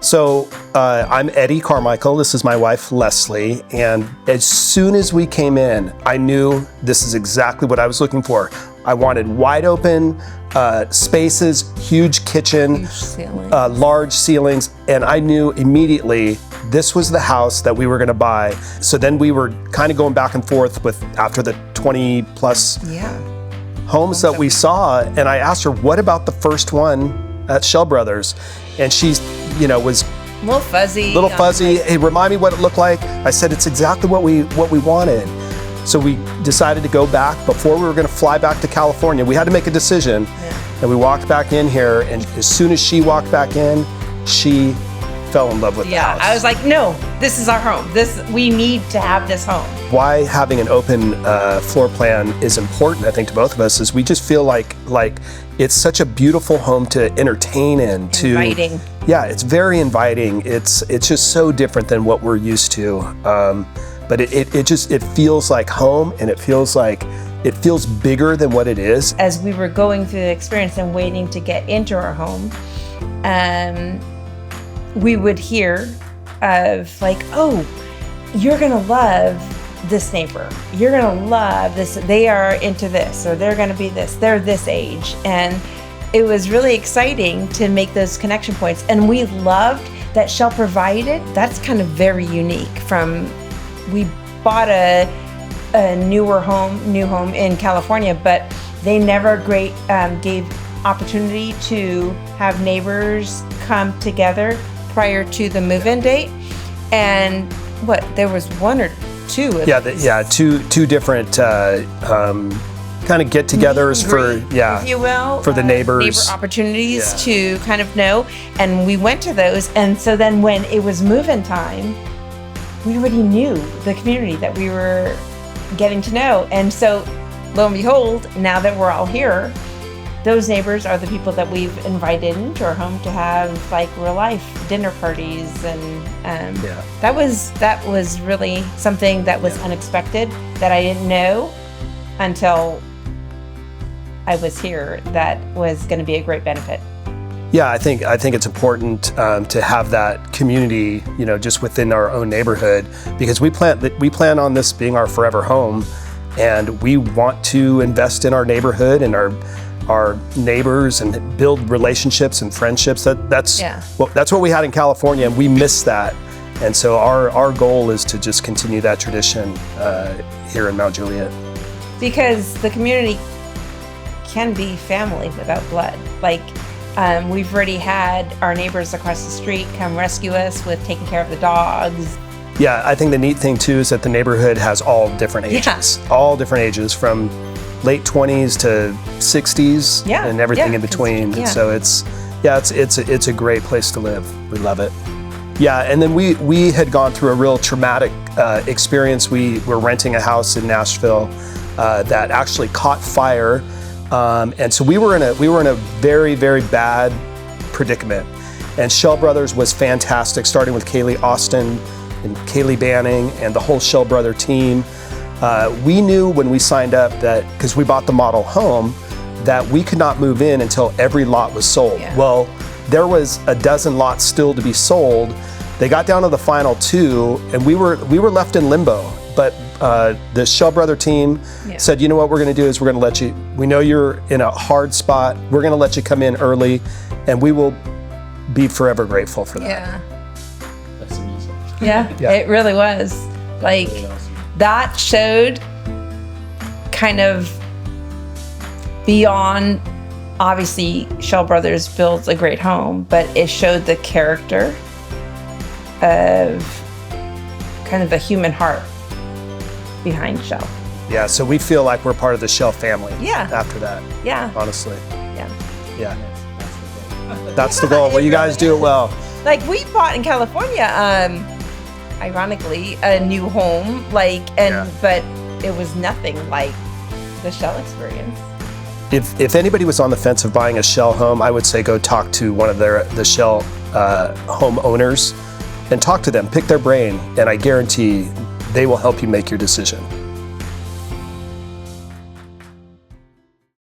So I'm Eddie Carmichael. This is my wife, Leslie. And as soon as we came in, I knew this is exactly what I was looking for. I wanted wide open spaces, huge kitchen, large ceilings, and I knew immediately this was the house that we were going to buy. So then we were kind of going back and forth with after the 20 plus homes that we saw, and I asked her, what about the first one at Shell Brothers? And she's, was a little fuzzy. Hey, remind me what it looked like. I said, it's exactly what we wanted. So we decided to go back. Before we were going to fly back to California, we had to make a decision. And we walked back in here, and as soon as she walked back in, she fell in love with the house. I was like, no, this is our home. We need to have this home. Why having an open floor plan is important, I think, to both of us, is we just feel like it's such a beautiful home to entertain in. Inviting. Yeah, it's very inviting. It's just so different than what we're used to. But it feels like home, and it feels bigger than what it is. As we were going through the experience and waiting to get into our home, we would hear of like, oh, you're gonna love this neighbor. You're gonna love this. They are into this, or they're gonna be this. They're this age. And it was really exciting to make those connection points. And we loved that Shell provided. That's kind of very unique we bought a new home in California, but they never gave opportunity to have neighbors come together prior to the move-in date. And there was one or two. Two different kind of get-togethers if you will, for the neighbors. Neighbor opportunities to kind of know. And we went to those. And so then when it was move-in time, we already knew the community that we were getting to know. And so lo and behold, now that we're all here, those neighbors are the people that we've invited into our home to have like real life dinner parties. And that was really something that was unexpected, that I didn't know until I was here, that was going to be a great benefit. Yeah, I think it's important to have that community, just within our own neighborhood, because we plan on this being our forever home, and we want to invest in our neighborhood and our neighbors and build relationships and friendships. That's what we had in California, and we missed that. And so our goal is to just continue that tradition here in Mount Juliet. Because the community can be family without blood. We've already had our neighbors across the street come rescue us with taking care of the dogs. Yeah, I think the neat thing too is that the neighborhood has all different ages. All different ages, from late 20s to 60s and everything in between. And so it's a great place to live. We love it. Yeah, and then we had gone through a real traumatic experience. We were renting a house in Nashville that actually caught fire. And so we were in a very, very bad predicament. And Shell Brothers was fantastic, starting with Kaylee Austin and Kaylee Banning and the whole Shell Brother team. We knew when we signed up that, because we bought the model home, that we could not move in until every lot was sold. Yeah. Well, there was a dozen lots still to be sold. They got down to the final 2, and we were left in limbo. But the Shell Brother team said, you know what we're going to do is we're going to let you, we know you're in a hard spot, we're going to let you come in early, and we will be forever grateful for that. Yeah. That's amazing. Yeah, it really was. Really awesome. That showed kind of beyond, obviously Shell Brothers builds a great home, but it showed the character of kind of the human heart behind Shell. Yeah, so we feel like we're part of the Shell family. Yeah. After that. Yeah. Honestly. Yeah. That's the goal. Well, you guys do it well. We bought in California, ironically, a new home, but it was nothing like the Shell experience. If anybody was on the fence of buying a Shell home, I would say go talk to one of the Shell homeowners and talk to them, pick their brain, and I guarantee they will help you make your decision.